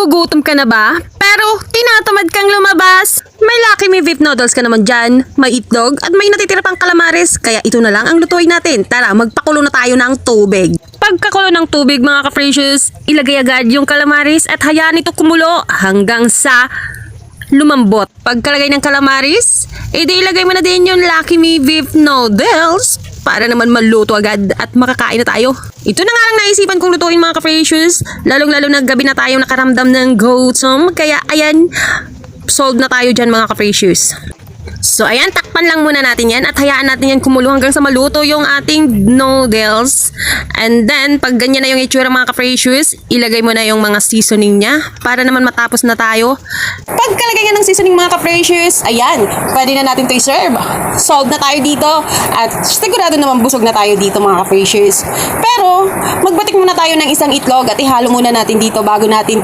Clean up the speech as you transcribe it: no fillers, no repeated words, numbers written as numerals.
Nagugutom ka na ba? Pero tinatamad kang lumabas. May Lucky Me beef noodles ka naman dyan. May itlog at may natitira pang calamares. Kaya ito na lang ang lutuin natin. Tara, magpakulo na tayo ng tubig. Pagkakulo ng tubig mga ka-precious, ilagay agad yung calamares at hayaan ito kumulo hanggang sa lumambot. Pagkalagay ng calamares, edi ilagay mo na din yung Lucky Me beef noodles para naman maluto agad at makakain na tayo. Ito na nga lang naisipan kong lutuin mga ka-precious, lalong-lalo na gabi na tayo nakaramdam ng gutom. Kaya ayan, solved na tayo dyan mga ka-precious. So ayan, takpan lang muna natin yan at hayaan natin yan kumulo hanggang sa maluto yung ating noodles. And then, pag ganyan na yung itsura mga ka-precious, ilagay mo na yung mga seasoning niya para naman matapos na tayo. Pagkalagay nga ng seasoning mga ka-precious, ayan, pwede na natin ito i-serve. Solved na tayo dito at sigurado naman busog na tayo dito mga ka-precious. Pero, magbatik muna tayo ng isang itlog at ihalo muna natin dito bago natin